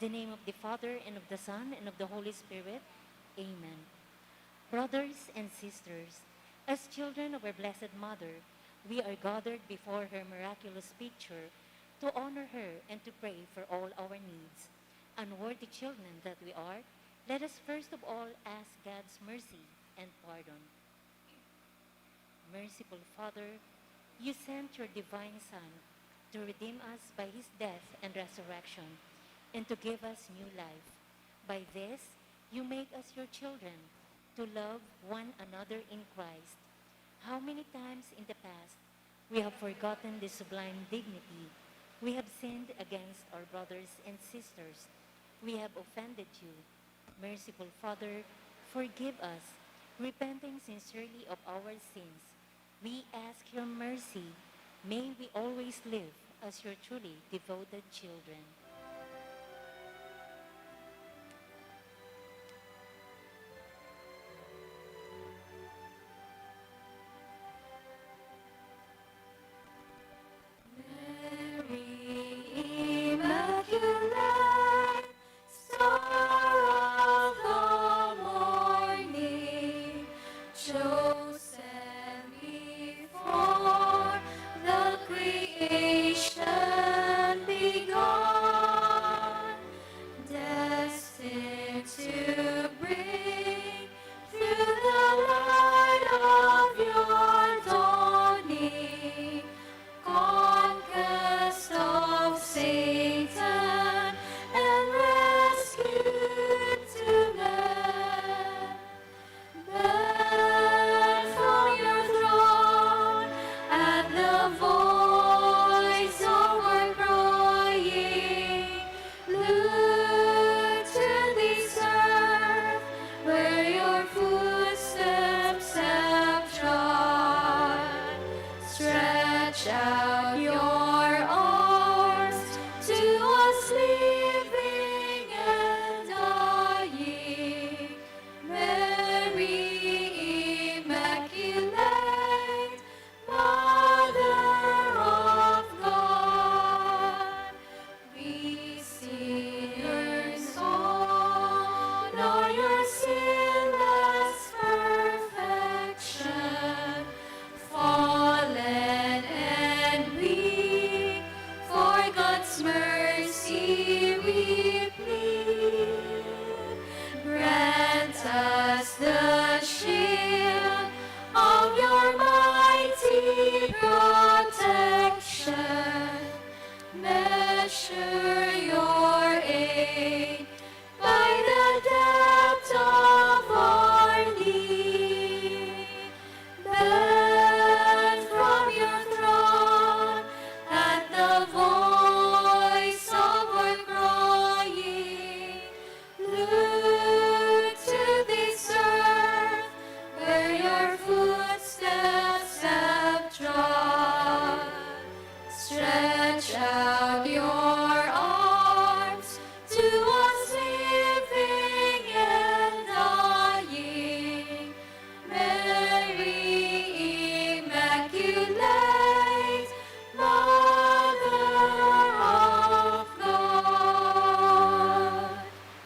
the name of the Father, and of the Son, and of the Holy Spirit. Amen. Brothers and sisters, as children of our Blessed Mother, we are gathered before her miraculous picture to honor her and to pray for all our needs. Unworthy children that we are, let us first of all ask God's mercy and pardon. Merciful Father, you sent your divine Son to redeem us by his death and resurrection, and to give us new life. By this, you make us your children, to love one another in Christ. How many times in the past we have forgotten this sublime dignity? We have sinned against our brothers and sisters. We have offended you. Merciful Father, forgive us, repenting sincerely of our sins. We ask your mercy. May we always live as your truly devoted children.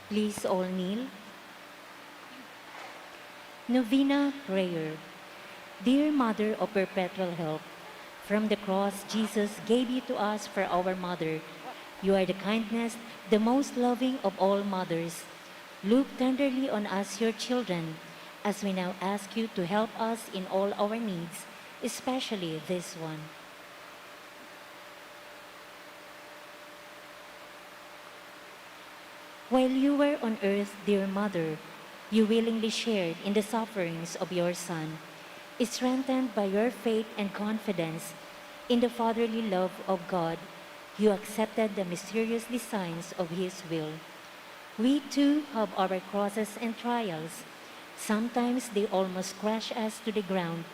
Please all kneel. Novena Prayer. Dear Mother of Perpetual Help, from the cross Jesus gave you to us for our mother. You are the kindest, the most loving of all mothers. Look tenderly on us, your children, as we now ask you to help us in all our needs, especially this one. While you were on earth, dear Mother, you willingly shared in the sufferings of your Son. Strengthened by your faith and confidence in the fatherly love of God, you accepted the mysterious designs of His will. We too have our crosses and trials. Sometimes they almost crush us to the ground.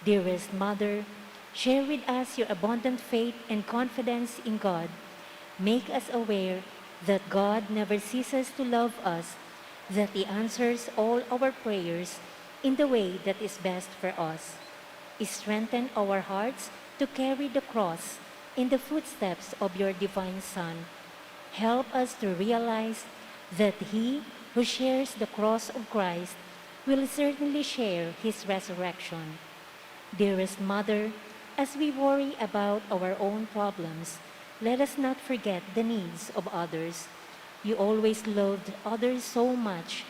Dearest Mother, share with us your abundant faith and confidence in God. Make us aware that God never ceases to love us, that He answers all our prayers in the way that is best for us. Strengthen our hearts to carry the cross in the footsteps of your divine Son. help us to realize that he who shares the cross of Christ will certainly share his resurrection. Dearest Mother, as we worry about our own problems, let us not forget the needs of others. You always loved others so much.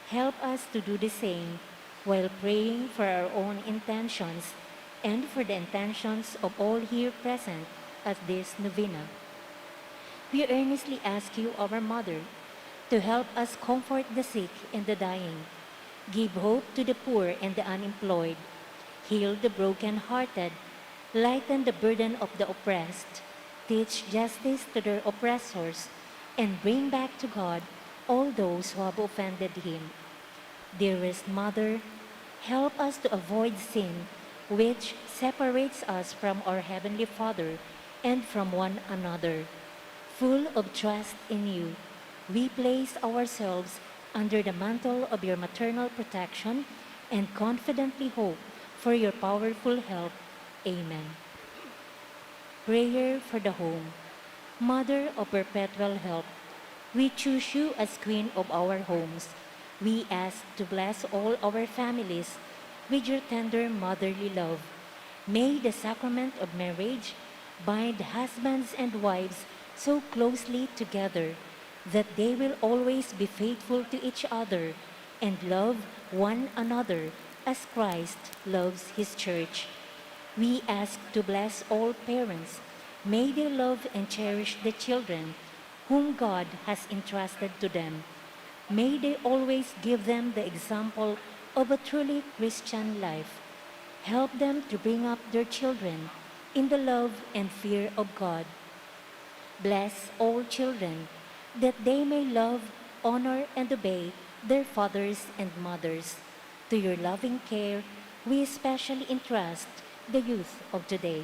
Help us to do the same while praying for our own intentions and for the intentions of all here present at this novena. We earnestly ask you, our Mother, to help us comfort the sick and the dying, give hope to the poor and the unemployed, heal the broken-hearted, lighten the burden of the oppressed, teach justice to their oppressors, and bring back to God all those who have offended him. Dearest Mother, help us to avoid sin, which separates us from our Heavenly Father and from one another. Full of trust in you, we place ourselves under the mantle of your maternal protection and confidently hope for your powerful help. Amen. Prayer for the home. Mother of perpetual help, we choose you as Queen of our homes. We ask to bless all our families with your tender motherly love. May the sacrament of marriage bind husbands and wives so closely together that they will always be faithful to each other and love one another as Christ loves his church. We ask to bless all parents. May they love and cherish the children whom God has entrusted to them. May they always give them the example of a truly Christian life. Help them to bring up their children in the love and fear of God. Bless all children that they may love, honor, and obey their fathers and mothers. To your loving care, we especially entrust the youth of today.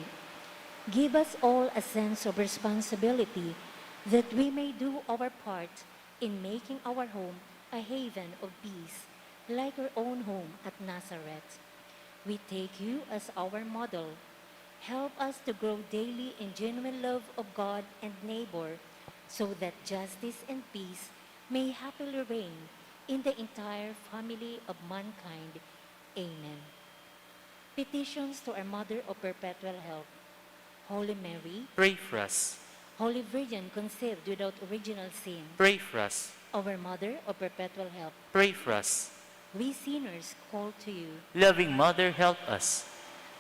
Give us all a sense of responsibility that we may do our part in making our home a haven of peace, like our own home at Nazareth. We take you as our model. Help us to grow daily in genuine love of God and neighbor, so that justice and peace may happily reign in the entire family of mankind. Amen. Petitions to our Mother of Perpetual Help. Holy Mary, Pray for us. Holy Virgin conceived without original sin, Pray for us. our Mother of Perpetual Help, Pray for us. we sinners call to you, Loving Mother, help us.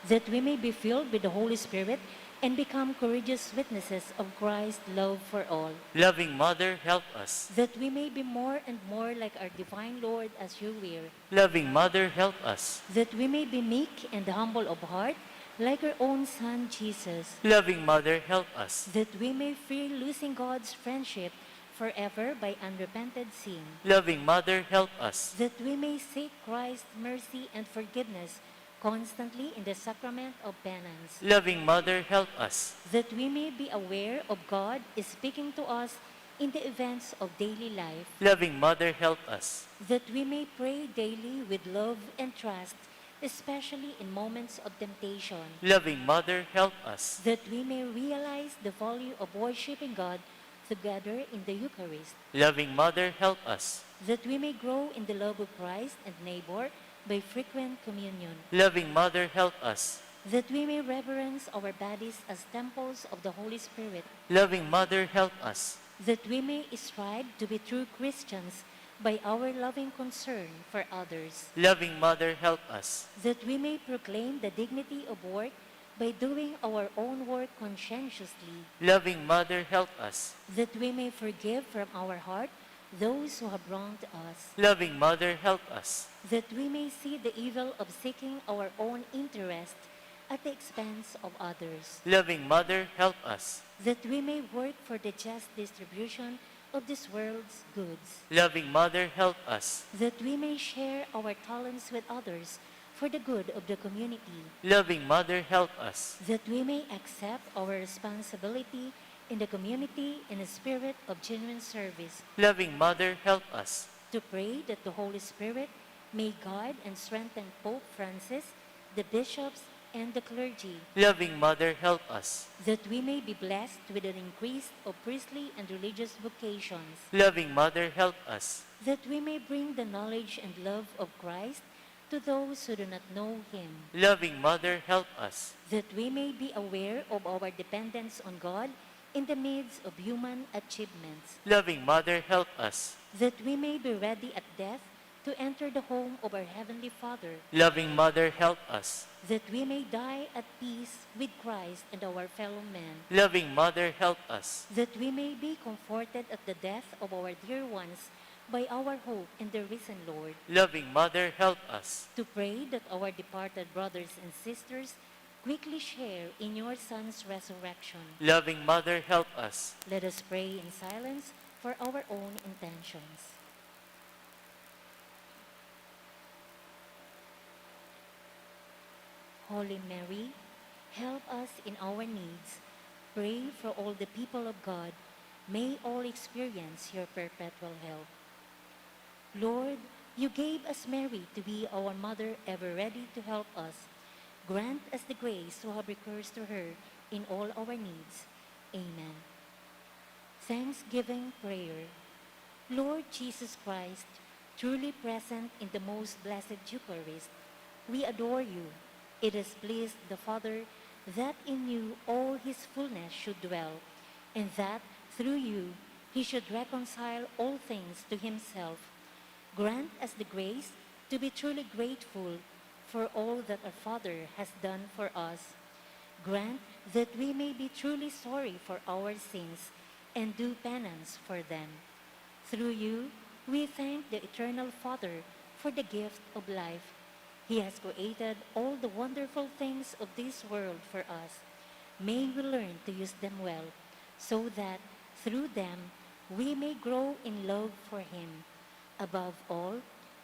that we may be filled with the Holy Spirit and become courageous witnesses of Christ's love for all, Loving Mother, help us. that we may be more and more like our divine Lord as you were, Loving Mother, help us. that we may be meek and humble of heart like our own Son Jesus, Loving Mother, help us. that we may fear losing God's friendship forever by unrepented sin, Loving Mother, help us. that we may seek Christ's mercy and forgiveness constantly in the sacrament of penance, Loving Mother, help us. that we may be aware of God is speaking to us in the events of daily life, Loving Mother, help us. that we may pray daily with love and trust, especially in moments of temptation, Loving Mother, help us. that we may realize the value of worshiping God together in the Eucharist, Loving Mother, help us. that we may grow in the love of Christ and neighbor by frequent communion, Loving Mother, help us. that we may reverence our bodies as temples of the Holy Spirit, Loving Mother, help us. that we may strive to be true Christians by our loving concern for others, Loving Mother, help us. that we may proclaim the dignity of work by doing our own work conscientiously, Loving Mother, help us. that we may forgive from our heart those who have wronged us, Loving Mother, help us. that we may see the evil of seeking our own interest at the expense of others, Loving Mother, help us. that we may work for the just distribution of this world's goods, Loving Mother, help us. that we may share our talents with others for the good of the community, Loving Mother, help us. that we may accept our responsibility in the community in a spirit of genuine service, Loving Mother, help us. to pray that the Holy Spirit may guide and strengthen Pope Francis, the bishops, and the clergy, Loving Mother, help us. that we may be blessed with an increase of priestly and religious vocations, Loving Mother, help us. that we may bring the knowledge and love of Christ to those who do not know him, Loving Mother, help us. that we may be aware of our dependence on God in the midst of human achievements, Loving Mother, help us. that we may be ready at death to enter the home of our Heavenly Father, Loving Mother, help us. that we may die at peace with Christ and our fellow men, Loving Mother, help us. that we may be comforted at the death of our dear ones by our hope in the risen Lord, Loving Mother, help us. to pray that our departed brothers and sisters quickly share in your Son's resurrection. Loving Mother, help us. Let us pray in silence for our own intentions. Holy Mary, help us in our needs. Pray for all the people of God. May all experience your perpetual help. Lord, you gave us Mary to be our mother, ever ready to help us. Grant us the grace to have recourse to her in all our needs. Amen. Thanksgiving Prayer. Lord Jesus Christ, truly present in the most blessed Eucharist, we adore you. It has pleased the Father that in you all his fullness should dwell, and that through you he should reconcile all things to himself. Grant us the grace to be truly grateful for all that our Father has done for us. Grant that we may be truly sorry for our sins and do penance for them. Through you, we thank the Eternal Father for the gift of life. He has created all the wonderful things of this world for us. May we learn to use them well, so that through them we may grow in love for him. Above all,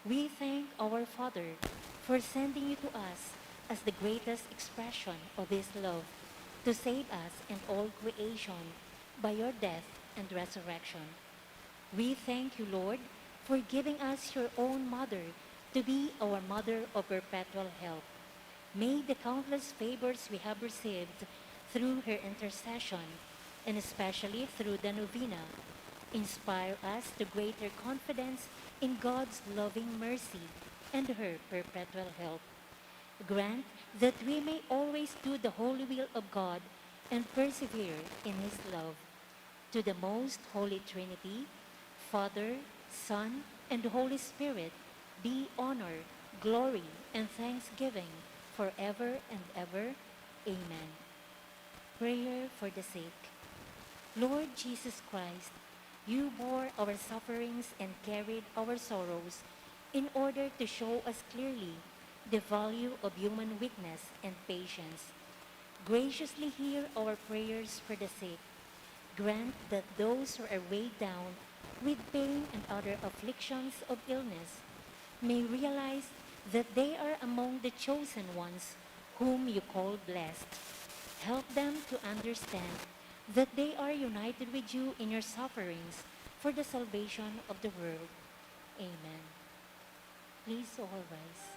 we thank our Father for sending you to us as the greatest expression of his love, to save us and all creation by your death and resurrection. We thank you, Lord, for giving us your own mother to be our mother of perpetual help. May the countless favors we have received through her intercession, and especially through the novena, inspire us to greater confidence in God's loving mercy and her perpetual help. Grant that we may always do the holy will of God and persevere in his love. To the most holy Trinity, Father, Son, and Holy Spirit, be honor, glory, and thanksgiving forever and ever. Amen. Prayer for the sick. Lord Jesus Christ, you bore our sufferings and carried our sorrows in order to show us clearly the value of human weakness and patience. Graciously hear our prayers for the sick. Grant that those who are weighed down with pain and other afflictions of illness may realize that they are among the chosen ones whom you call blessed. Help them to understand that they are united with you in your sufferings for the salvation of the world. Amen. Please all rise.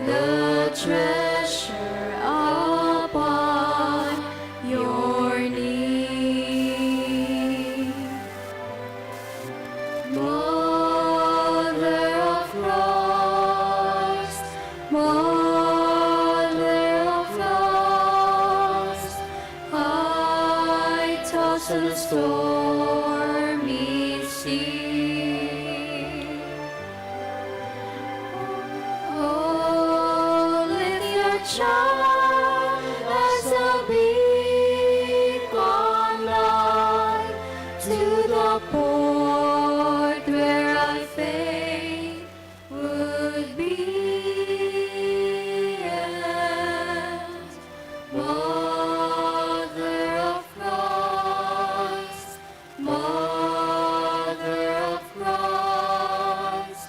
the treasure upon your knee. Mother of Christ, Mother of Christ, I toss on the stormy sea. Oh, lift your child as a beacon light to the port where I fain would be. And Mother of Christ, Mother of Christ,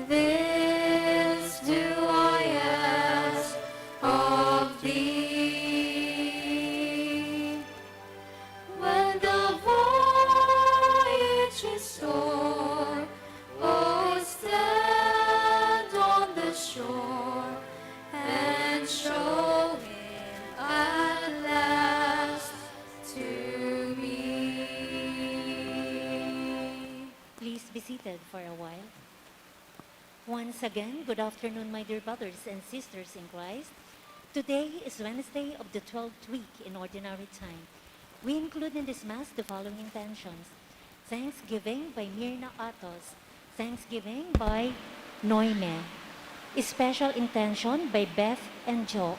this do I ask of thee. When the voyage is o'er, oh, stand on the shore and show him at last to me. Please be seated for a while. Once again, good afternoon, my dear brothers and sisters in Christ. Today is Wednesday of the 12th week in Ordinary Time. We include in this Mass the following intentions: Thanksgiving by Mirna Atos, Thanksgiving by Noime, Special Intention by Beth and Joe.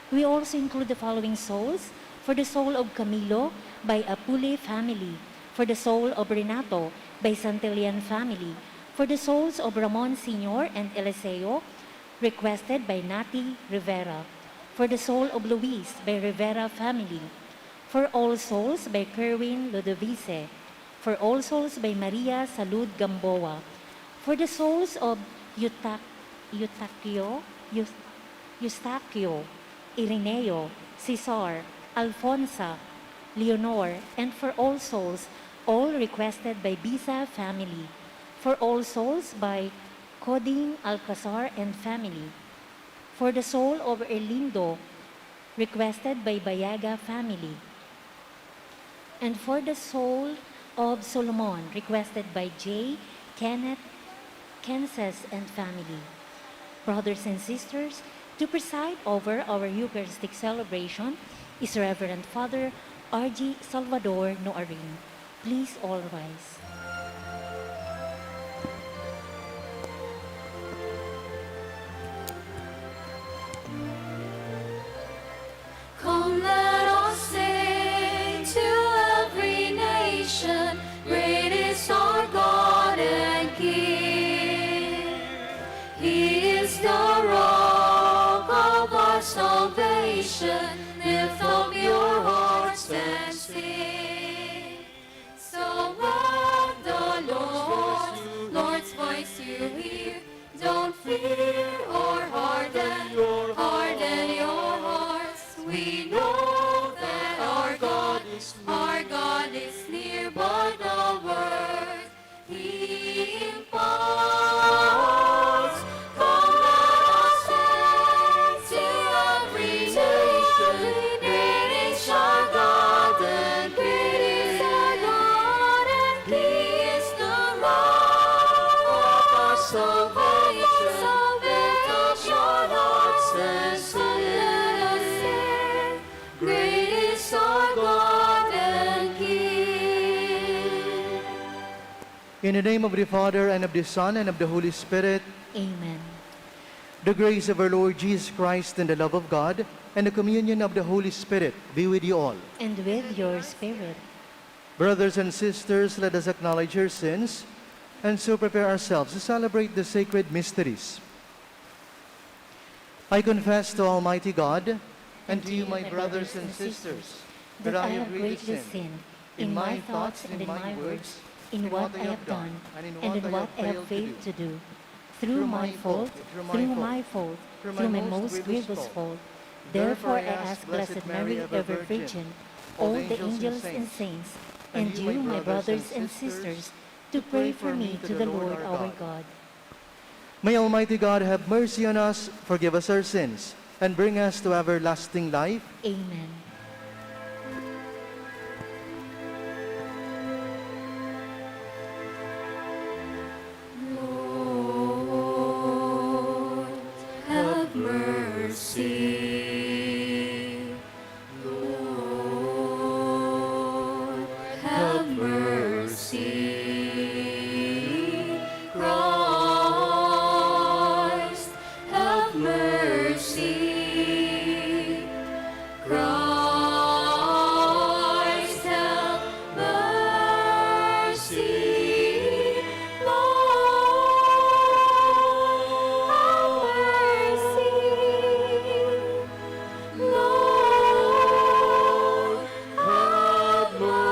We also include the following souls: for the soul of Camilo by Apule family, for the soul of Renato by Santillan family, for the souls of Ramon Sr. and Eliseo, requested by Nati Rivera, for the soul of Luis by Rivera family, for All Souls by Kerwin Lodovice, for All Souls by Maria Salud Gamboa, for the souls of Eustaquio, Irineo, Cesar, Alfonsa, Leonor, and for All Souls, all requested by Bisa family, for All Souls by Coding Alcazar and family, for the soul of Erlindo, requested by Bayaga family, and for the soul of Solomon, requested by J. Kenneth, Kansas and family. Brothers and sisters, to preside over our Eucharistic celebration is Reverend Father R.G. Salvador Noarin. Please all rise. Come, let us sing to every nation. Great is our God and King. He is the rock of our salvation. Lift up your hearts and sing. So when the Lord's voice you hear, don't fear or harden your hearts. We know that our God is near by the word He imparts. Come, let us sing to every nation. Great is our God and great is our God, and He is the rock of our salvation. Lift up your hearts and sing. Let us sing. Great is our God and King. In the name of the Father, and of the Son, and of the Holy Spirit, Amen. the grace of our Lord Jesus Christ and the love of God and the communion of the Holy Spirit be with you all. And with your spirit. Brothers and sisters, let us acknowledge our sins and so prepare ourselves to celebrate the sacred mysteries. I confess to Almighty God and to you, my brothers and sisters, that I have greatly sinned in my thoughts and in my words, in what I have done and in what I have failed to do. Through my fault, through my most grievous fault. Therefore I ask Blessed Mary, ever Virgin, all the angels and saints, and you, my brothers and sisters, to pray for me to the Lord our God. May Almighty God have mercy on us, forgive us our sins, and bring us to everlasting life. Amen. Lord, have mercy. Lord, have mercy. Christ, have mercy. Christ, have mercy. Lord, have mercy. Lord, have mercy.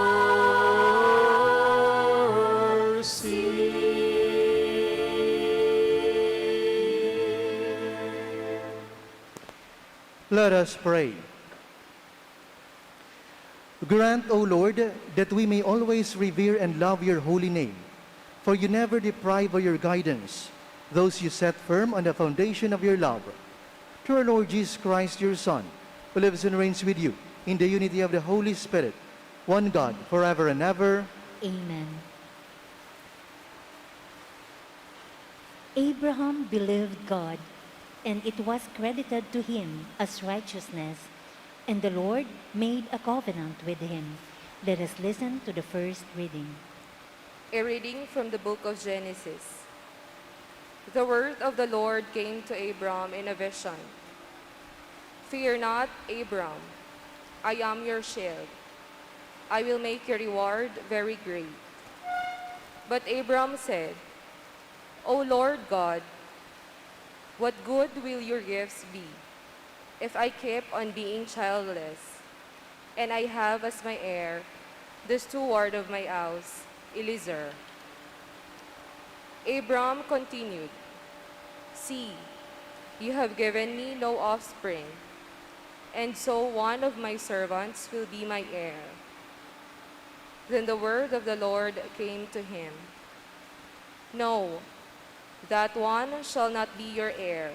Let us pray. Grant, O Lord, that we may always revere and love your holy name, for you never deprive of your guidance those you set firm on the foundation of your love. Through our Lord Jesus Christ, your Son, who lives and reigns with you in the unity of the Holy Spirit, one God, forever and ever. Amen. Abraham believed God, and it was credited to him as righteousness, and the Lord made a covenant with him. Let us listen to the first reading. A reading from the book of Genesis. The word of the Lord came to Abram in a vision. Fear not, Abram. I am your shield. I will make your reward very great. But Abram said, O Lord God, what good will your gifts be if I keep on being childless, and I have as my heir the steward of my house, Eliezer? Abram continued, See, you have given me no offspring, and so one of my servants will be my heir. Then the word of the Lord came to him, No, that one shall not be your heir.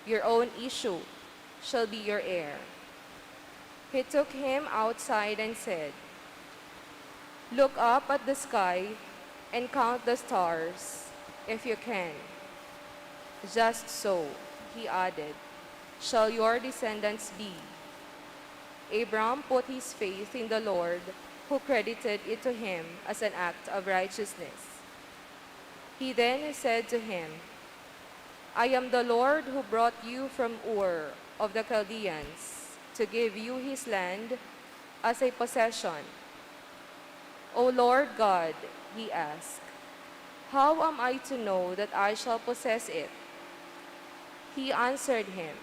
Your own issue shall be your heir. He took him outside and said, Look up at the sky and count the stars, if you can. Just so, he added, shall your descendants be. Abram put his faith in the Lord, who credited it to him as an act of righteousness. He then said to him, I am the Lord who brought you from Ur of the Chaldeans to give you his land as a possession. O Lord God, he asked, how am I to know that I shall possess it? He answered him,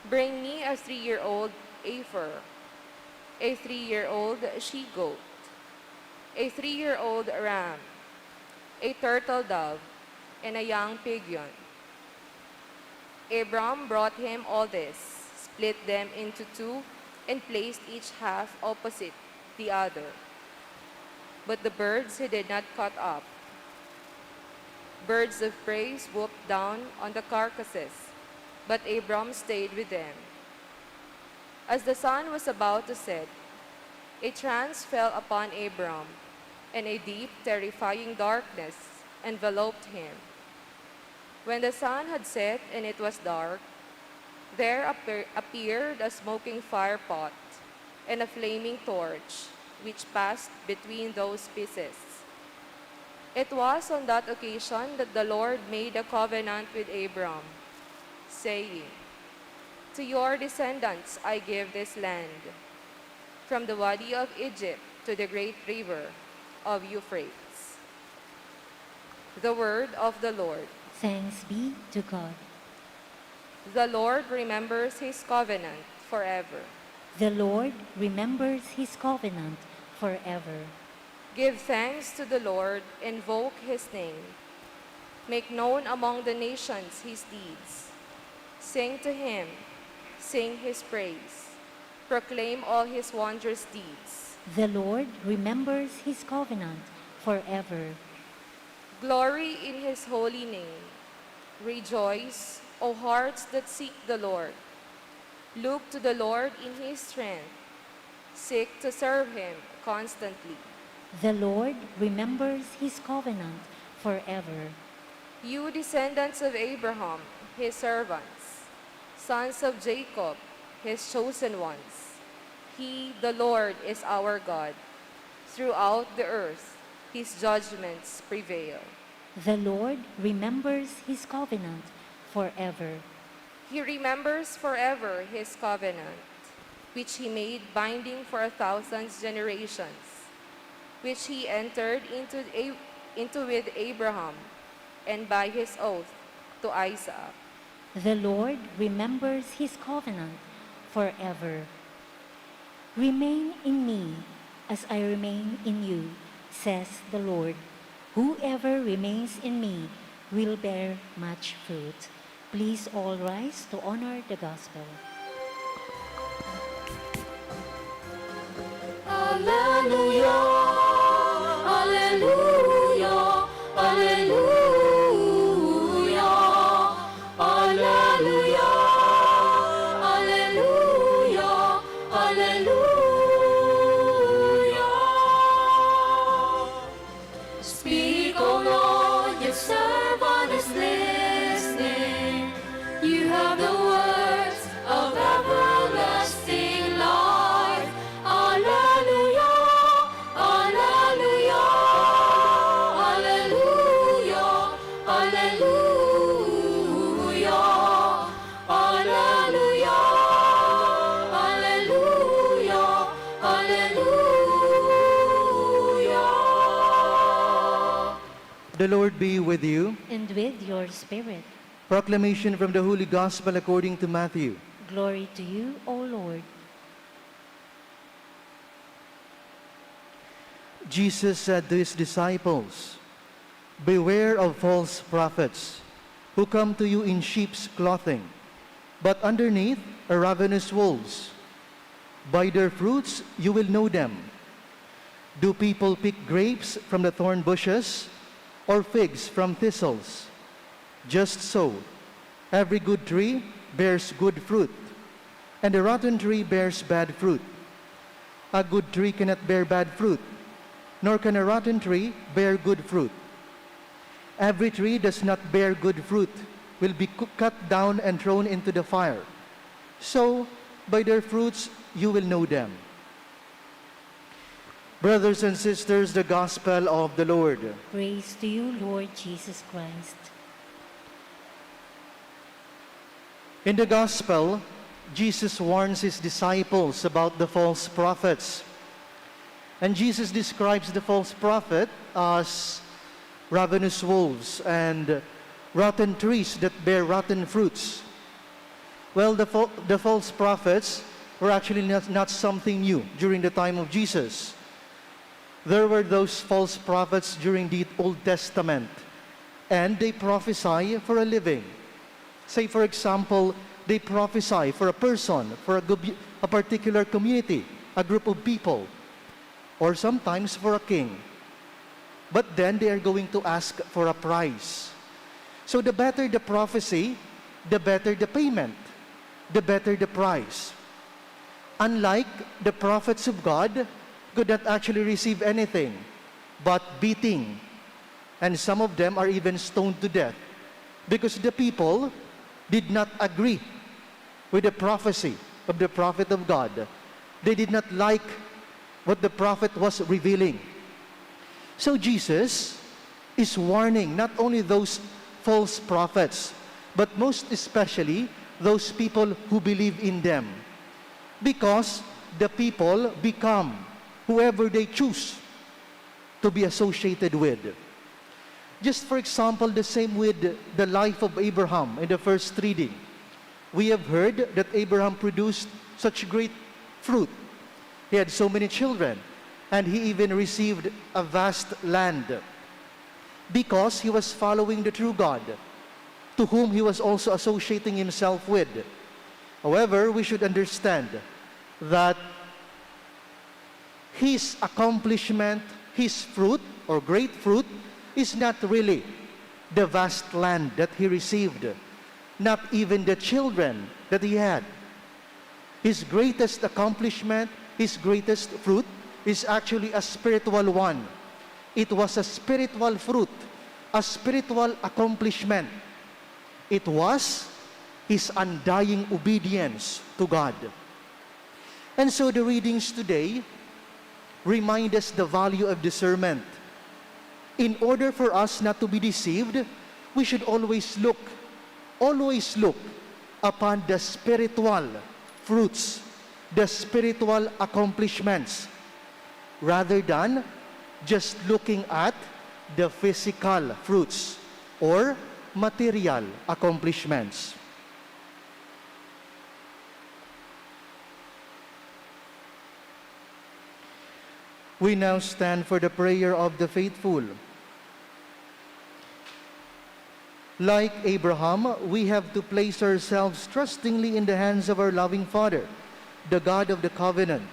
Bring me a 3-year-old heifer, a 3-year-old she-goat, a 3-year-old ram, a turtle dove, and a young pigeon. Abram brought him all this, split them into two, and placed each half opposite the other. But the birds he did not cut up. Birds of prey swooped down on the carcasses, but Abram stayed with them. As the sun was about to set, a trance fell upon Abram, and a deep, terrifying darkness enveloped him. When the sun had set and it was dark, there appeared a smoking firepot and a flaming torch, which passed between those pieces. It was on that occasion that the Lord made a covenant with Abram, saying, To your descendants I give this land, from the Wadi of Egypt to the great river of Euphrates. The word of the Lord. Thanks be to God. The Lord remembers his covenant forever. The Lord remembers his covenant forever. Give thanks to the Lord, invoke his name. Make known among the nations his deeds. Sing to him, sing his praise. Proclaim all his wondrous deeds. The Lord remembers his covenant forever. Glory in his holy name. Rejoice, O hearts that seek the Lord. Look to the Lord in his strength. Seek to serve him constantly. The Lord remembers his covenant forever. You descendants of Abraham, his servants, sons of Jacob, his chosen ones. He, the Lord, is our God. Throughout the earth, his judgments prevail. The Lord remembers his covenant forever. He remembers forever his covenant, which he made binding for 1,000 generations, which he entered into with Abraham, and by his oath to Isaac. The Lord remembers his covenant forever. Remain in me as I remain in you, says the Lord. Whoever remains in me will bear much fruit. Please all rise to honor the gospel. Alleluia, alleluia, alleluia, alleluia, alleluia, alleluia. Speak, O Lord, your servant is listening. You have the words of everlasting life. Alleluia, alleluia, alleluia, alleluia, alleluia, alleluia, alleluia. The Lord be with you. And with your spirit, Proclamation from the Holy Gospel according to Matthew. glory to you, O Lord. Jesus said to his disciples, "Beware of false prophets, who come to you in sheep's clothing, but underneath are ravenous wolves. By their fruits you will know them. Do people pick grapes from the thorn bushes, or figs from thistles? Just so, every good tree bears good fruit, and a rotten tree bears bad fruit. A good tree cannot bear bad fruit, nor can a rotten tree bear good fruit. Every tree does not bear good fruit will be cut down and thrown into the fire. So, by their fruits you will know them." Brothers and sisters, the Gospel of the Lord. Praise to you, Lord Jesus Christ. In the Gospel, Jesus warns his disciples about the false prophets. And Jesus describes the false prophet as ravenous wolves and rotten trees that bear rotten fruits. Well, the false prophets were actually not something new during the time of Jesus. There were those false prophets during the Old Testament, and they prophesy for a living. Say, for example, they prophesy for a person, for a particular community, a group of people, or sometimes for a king. But then they are going to ask for a price. So the better the prophecy, the better the payment, the better the price. Unlike the prophets of God, could not actually receive anything but beating. And some of them are even stoned to death because the people did not agree with the prophecy of the prophet of God. They did not like what the prophet was revealing. So Jesus is warning not only those false prophets, but most especially those people who believe in them. Because the people become whoever they choose to be associated with. Just for example, the same with the life of Abraham in the first reading. We have heard that Abraham produced such great fruit. He had so many children, and he even received a vast land because he was following the true God, to whom he was also associating himself with. However, we should understand that his accomplishment, his fruit, or great fruit, is not really the vast land that he received, not even the children that he had. His greatest accomplishment, his greatest fruit, is actually a spiritual one. It was a spiritual fruit, a spiritual accomplishment. It was his undying obedience to God. And so the readings today remind us the value of discernment. In order for us not to be deceived, we should always look upon the spiritual fruits, the spiritual accomplishments, rather than just looking at the physical fruits or material accomplishments. We now stand for the prayer of the faithful. Like Abraham, we have to place ourselves trustingly in the hands of our loving Father, the God of the covenant.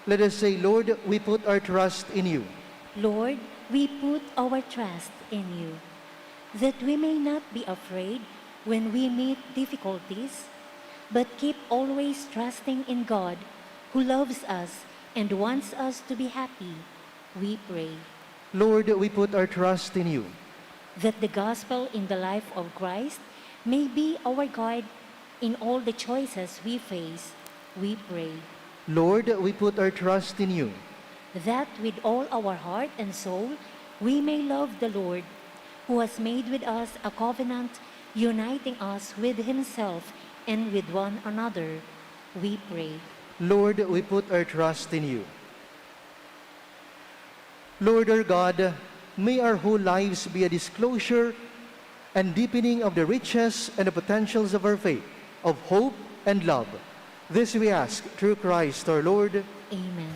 Let us say, Lord, we put our trust in you. Lord, we put our trust in you, that we may not be afraid when we meet difficulties, but keep always trusting in God, who loves us and wants us to be happy, we pray. Lord, we put our trust in you. That the gospel in the life of Christ may be our guide in all the choices we face, we pray. Lord, we put our trust in you. That with all our heart and soul we may love the Lord, who has made with us a covenant, uniting us with himself and with one another, we pray. Lord, we put our trust in you. Lord our God, may our whole lives be a disclosure and deepening of the riches and the potentials of our faith, of hope and love. This we ask through Christ our Lord. Amen.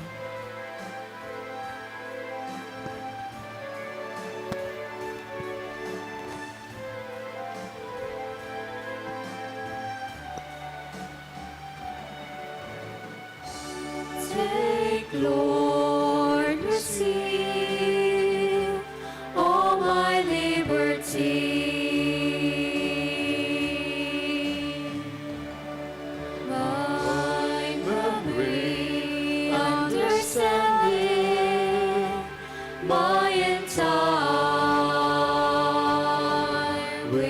Take, Lord, receive all my liberty. My memory, understanding, my entire will.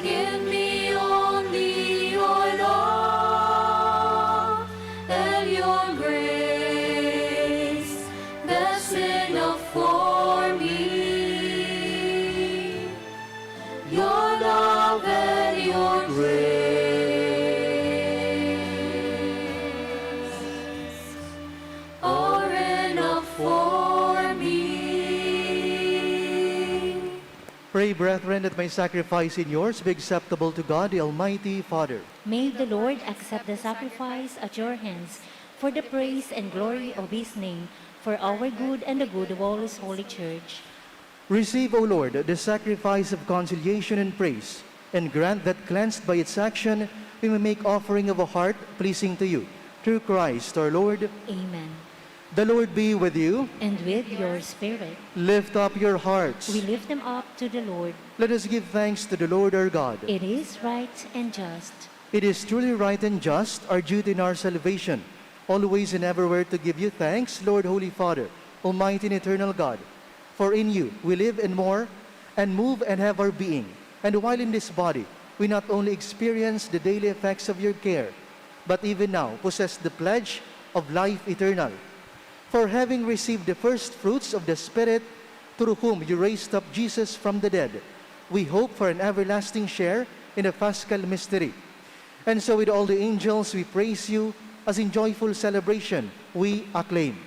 Give me only your love and your grace. That's enough for me. Your love and your grace are enough for me. Pray, brethren, that my sacrifice in yours be acceptable to God, the Almighty Father. May the Lord accept the sacrifice at your hands for the praise and glory of his name, for our good and the good of all his holy church. Receive, O Lord, the sacrifice of conciliation and praise, and grant that cleansed by its action, we may make offering of a heart pleasing to you. Through Christ our Lord. Amen. The Lord be with you. And with your spirit, Lift up your hearts. we lift them up to the Lord. Let us give thanks to the Lord our God. It is right and just. It is truly right and just, our duty in our salvation, always and everywhere to give you thanks, Lord, Holy Father, Almighty and eternal God. For in you we live and more, and move and have our being. And while in this body, we not only experience the daily effects of your care, but even now possess the pledge of life eternal. For having received the first fruits of the Spirit, through whom you raised up Jesus from the dead, we hope for an everlasting share in the Paschal mystery. And so with all the angels we praise you, as in joyful celebration we acclaim.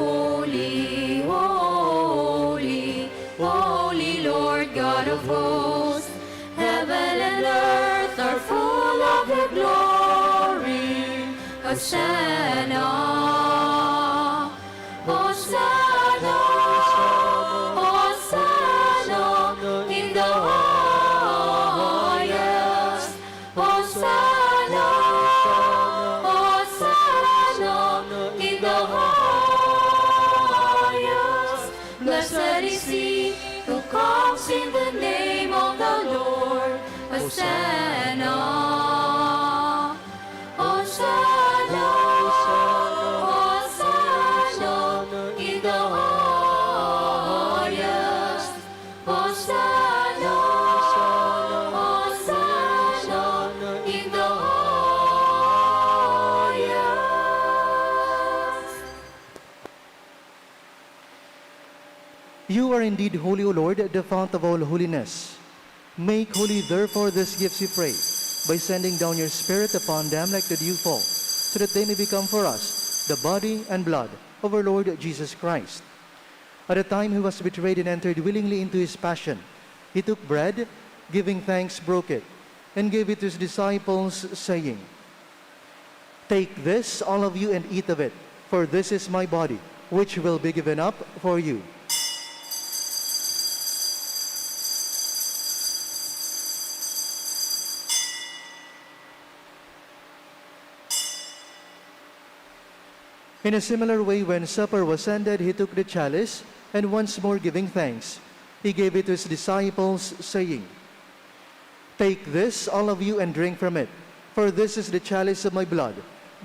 Holy, holy, holy Lord God of hosts, heaven and earth are full of your glory. Hosanna, Hosanna, Hosanna in the You are indeed holy, O Lord, the fount of all holiness. Make holy, therefore, these gifts, we pray, by sending down your Spirit upon them like the dew fall, so that they may become for us the body and blood of our Lord Jesus Christ. At the time he was betrayed and entered willingly into his passion, he took bread, giving thanks, broke it, and gave it to his disciples, saying, "Take this, all of you, and eat of it, for this is my body, which will be given up for you." In a similar way, when supper was ended, he took the chalice, and once more giving thanks, he gave it to his disciples, saying, "Take this, all of you, and drink from it, for this is the chalice of my blood,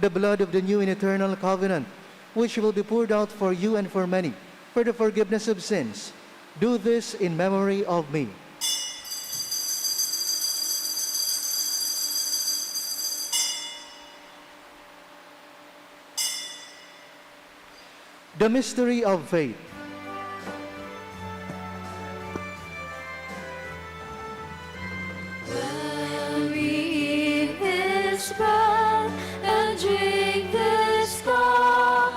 the blood of the new and eternal covenant, which will be poured out for you and for many, for the forgiveness of sins. Do this in memory of me." The mystery of faith. When we eat this bread and drink this cup,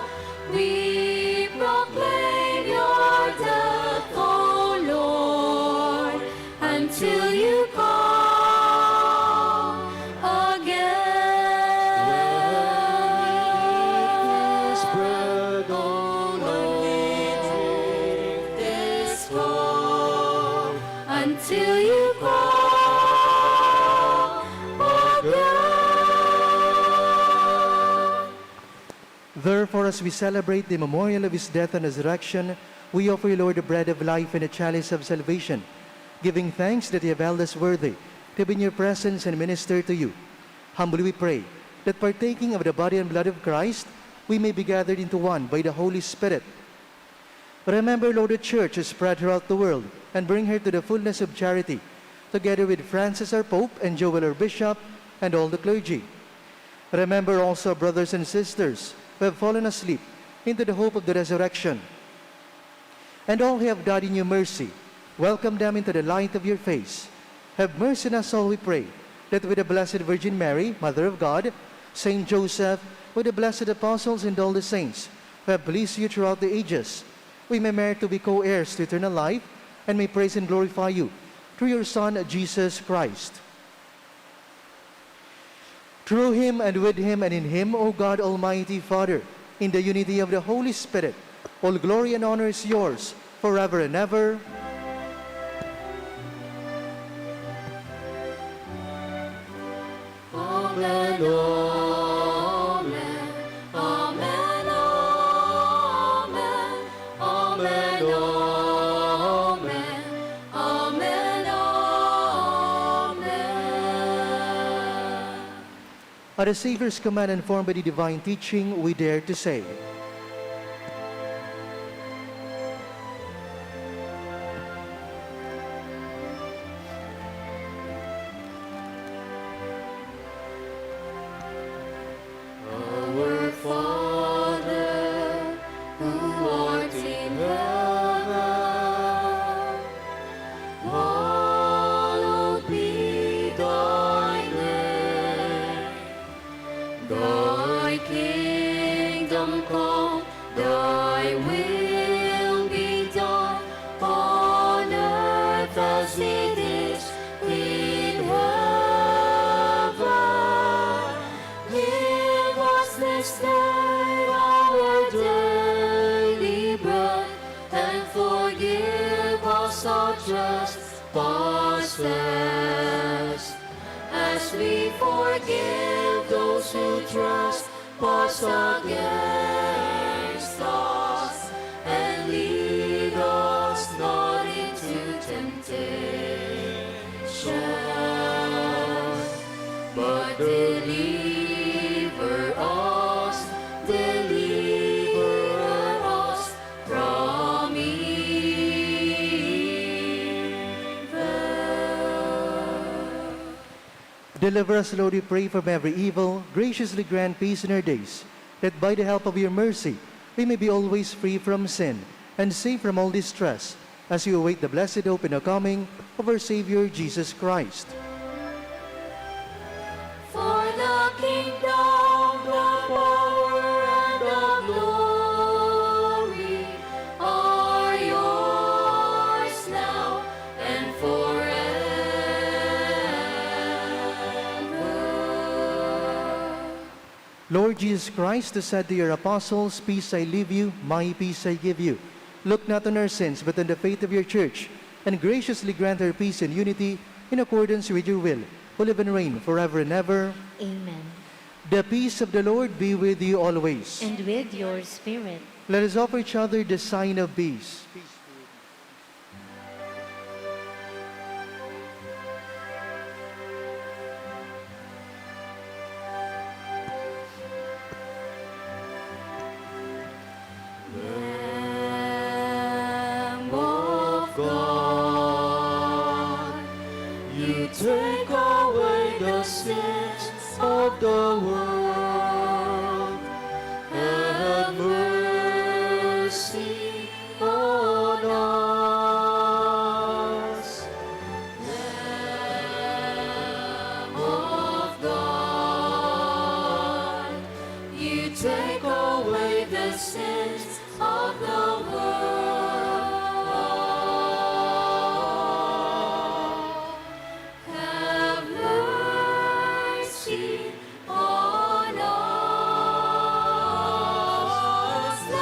we proclaim your death, O Lord, until you come again. This bread, O until you come again. Therefore, as we celebrate the memorial of his death and resurrection, we offer you, Lord, the bread of life and the chalice of salvation, giving thanks that you have held us worthy to be in your presence and minister to you. Humbly we pray that partaking of the body and blood of Christ, we may be gathered into one by the Holy Spirit. Remember, Lord, the Church is spread throughout the world, and bring her to the fullness of charity, together with Francis our Pope and Joel our Bishop, and all the clergy. Remember also our brothers and sisters who have fallen asleep into the hope of the resurrection, and all who have died in your mercy. Welcome them into the light of your face. Have mercy on us all, we pray, that with the Blessed Virgin Mary, Mother of God, Saint Joseph, with the blessed apostles and all the saints who have pleased you throughout the ages, we may merit to be co-heirs to eternal life, and may praise and glorify you through your Son, Jesus Christ. Through him, and with him, and in him, O God, Almighty Father, in the unity of the Holy Spirit, all glory and honor is yours, forever and ever. Amen, amen, amen, amen, amen, amen, amen. At the Savior's command, informed by the divine teaching, we dare to say, Our Father, who art in heaven, hallowed be thy name. Thy kingdom come, thy will be done, on earth as it is in heaven. Give us this day our daily bread, and forgive us our trespasses, as we forgive those who trespass against us. And lead us not into temptation, but deliver us from evil. deliver us, Lord, we pray, from every evil. Graciously grant peace in our days, that by the help of your mercy we may be always free from sin and safe from all distress, as you await the blessed hope and the coming of our Savior Jesus Christ. For the kingdom, the power, and the glory are yours now and forever. Lord Jesus Christ, who said to your apostles, "Peace I leave you, my peace I give you," look not on our sins, but on the faith of your church, and graciously grant her peace and unity in accordance with your will, who live and reign forever and ever. Amen. The peace of the Lord be with you always. And with your spirit. Let us offer each other the sign of peace. Lamb of God, you take away the sins of the world. Have mercy on us. Lamb of God, you take away the sins of the world. Have mercy on us. Lamb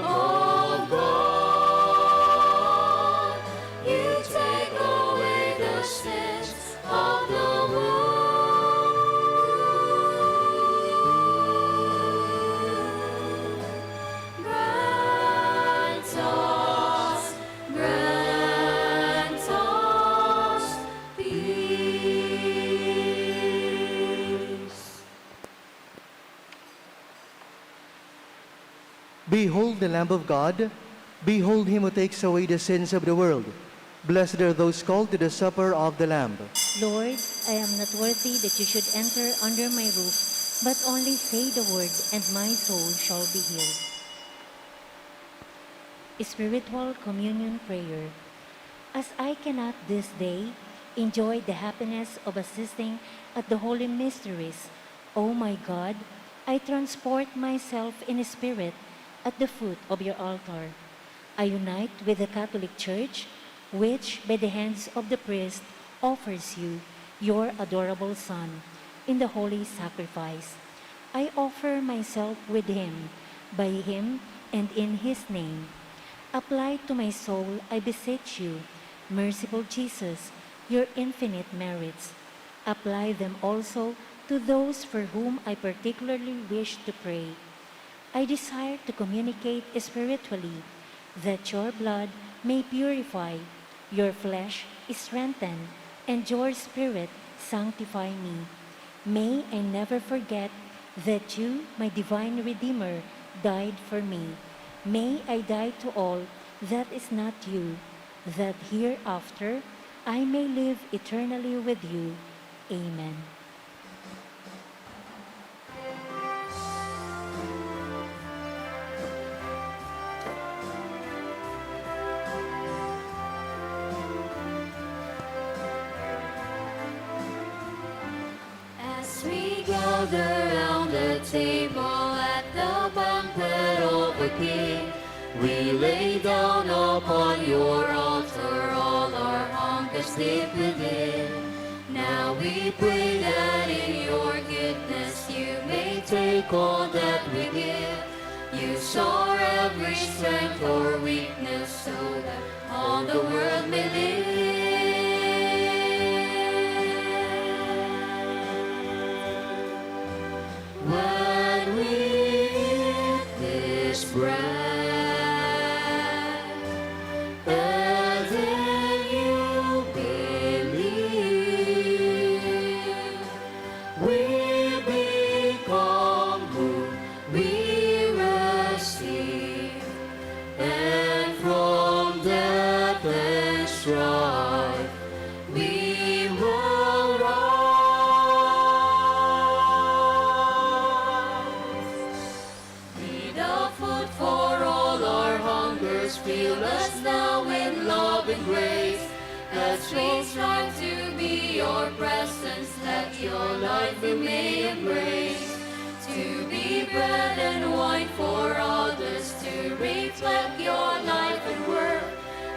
of God, you take away the sins of the world. Grant us peace. Behold the Lamb of God. Behold him who takes away the sins of the world. Blessed are those called to the supper of the Lamb. Lord, I am not worthy that you should enter under my roof, but only say the word, and my soul shall be healed. Spiritual Communion Prayer. As I cannot this day enjoy the happiness of assisting at the holy mysteries, O my God, I transport myself in spirit at the foot of your altar. I unite with the Catholic Church, which by the hands of the priest offers you your adorable Son in the holy sacrifice. I offer myself with him, by him, and in his name. Apply to my soul, I beseech you, merciful Jesus, your infinite merits. Apply them also to those for whom I particularly wish to pray. I desire to communicate spiritually, that your blood may purify, your flesh strengthen, and your spirit sanctify me. May I never forget that you, my divine Redeemer, died for me. May I die to all that is not you, that hereafter I may live eternally with you. Amen. As we gather round the table at the banquet of the King, we lay down upon your altar all our hungers deep within. Now we pray that in your goodness you may take all that we give. You saw every strength or weakness so that all the world may live. When we eat this bread, and in you believe, we become who we receive, and from death and strife we will rise. Be the food for First fill us now in love and grace, as we strive to be your presence. Let your life we may embrace, to be bread and wine for others, to reflect your life and work.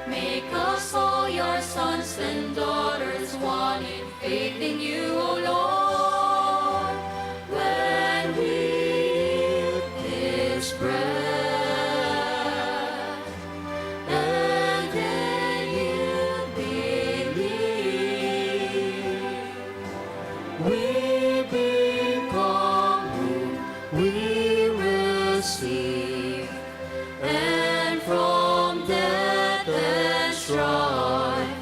Make us all your sons and daughters, one in faith in you, O Lord. When we eat this bread, and in you believe, we become who we receive, and from death and strife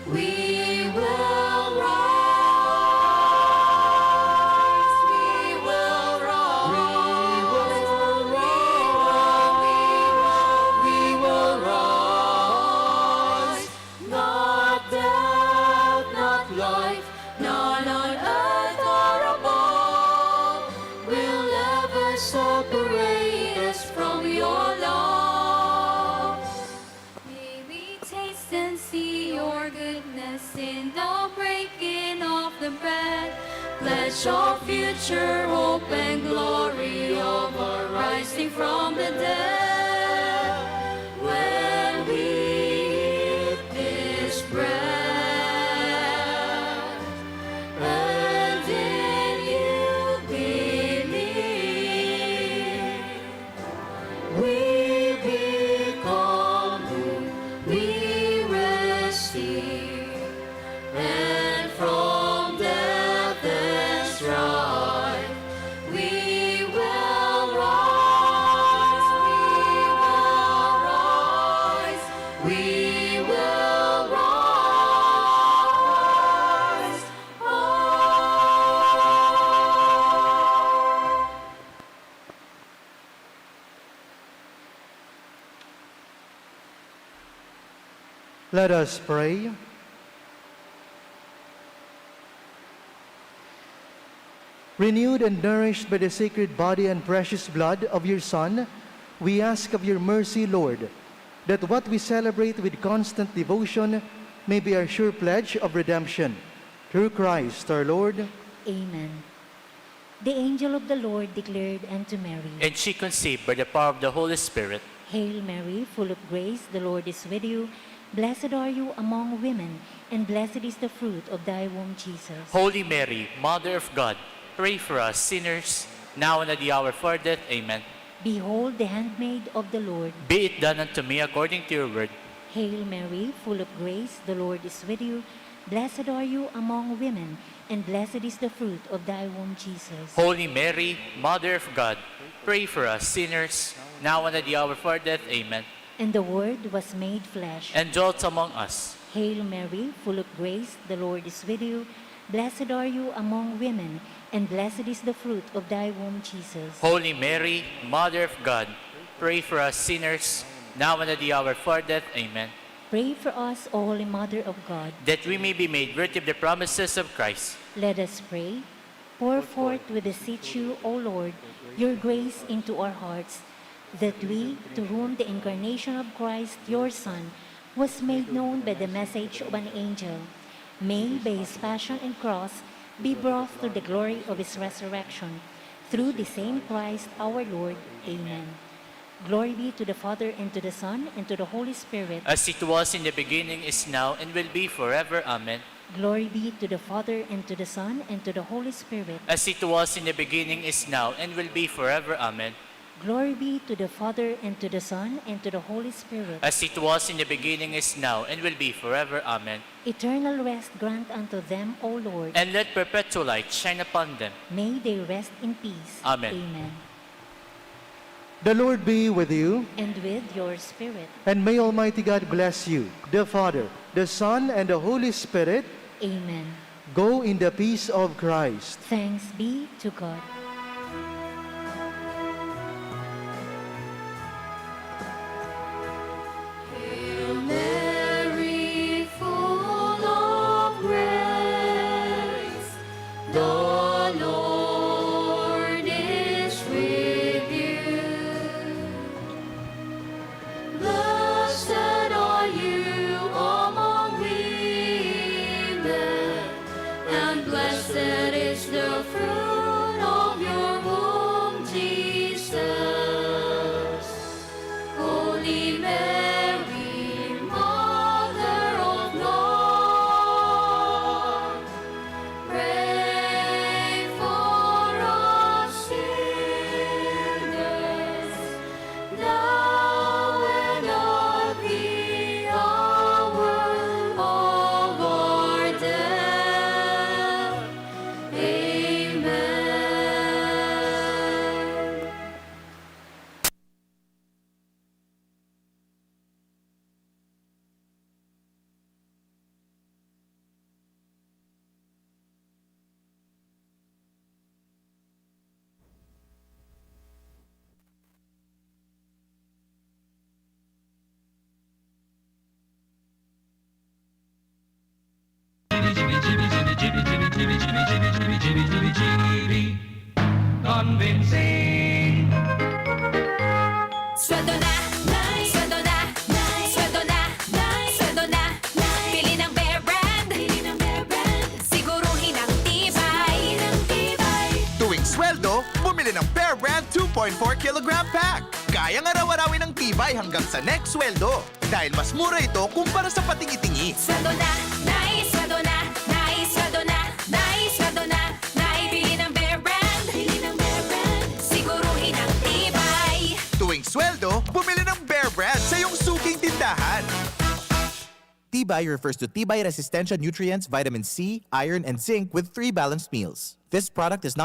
we will rise, we will rise, we will rise. Not death, not life, none on earth or above will ever separate us from your love. May we taste and see your goodness in the breaking of the bread. Pledge our future hope and glory of our rising from the dead. When we eat this bread, and in you believe, we become who we receive, and from death and strife we will rise, we will rise. Oh. Let us pray. Renewed and nourished by the sacred body and precious blood of your Son, we ask of your mercy, Lord, that what we celebrate with constant devotion may be our sure pledge of redemption. Through Christ our Lord. Amen. The angel of the Lord declared unto Mary, And she conceived by the power of the Holy Spirit. Hail Mary, full of grace, the Lord is with you. Blessed are you among women, and blessed is the fruit of thy womb, Jesus. Holy Mary, Mother of God, pray for us sinners, now and at the hour of our death. Amen. Behold the handmaid of the Lord. Be it done unto me according to your word. Hail Mary, full of grace, the Lord is with you. Blessed are you among women, and blessed is the fruit of thy womb, Jesus. Holy Mary, Mother of God, pray for us sinners, now and at the hour of our death. Amen. And the Word was made flesh. And dwelt among us. Hail Mary, full of grace, the Lord is with you. Blessed are you among women, and blessed is the fruit of thy womb, Jesus. Holy Mary, Mother of God, pray for us sinners, now and at the hour of our death. Amen. Pray for us, O Holy Mother of God. That we may be made worthy of the promises of Christ. Let us pray. Pour forth with beseech, O Lord, your grace into our hearts, that we, to whom the incarnation of Christ, your Son, was made known by the message of an angel, may, by his passion and cross, be brought to the glory of his resurrection. Through the same Christ our Lord. Amen. Glory be to the Father, and to the Son, and to the Holy Spirit. As it was in the beginning, is now, and will be forever. Amen. Glory be to the Father, and to the Son, and to the Holy Spirit. As it was in the beginning, is now, and will be forever. Amen. Glory be to the Father, and to the Son, and to the Holy Spirit. As it was in the beginning, is now, and will be forever. Amen. Eternal rest grant unto them, O Lord. And let perpetual light shine upon them. May they rest in peace. Amen. Amen. The Lord be with you, And with your spirit. and may Almighty God bless you, the Father, the Son, and the Holy Spirit. Amen. Go in the peace of Christ. Thanks be to God. Hail Mary, full of grace, the Lord is with you. Blessed Convincing. Sweldo na, sweldo na, sweldo na, sweldo na. Bili ng Bear Brand, siguruhin ang tibay. Tuwing sweldo, bumili ng Bear Brand 2.4 kilogram pack. Kayang araw-arawin ang tibay hanggang sa next sweldo. Dahil mas mura ito kumpara sa patingi-tingi. Sweldo na, sweldo na, sweldo na, sweldo na. Bili ng Bear Brand, siguruhin ang tibay. Tuwing sweldo, bumili ng Bear Brand sa iyong suking tindahan. Tibay refers to Tibay resistensya nutrients, vitamin C, iron, and zinc with 3 balanced meals. This product is not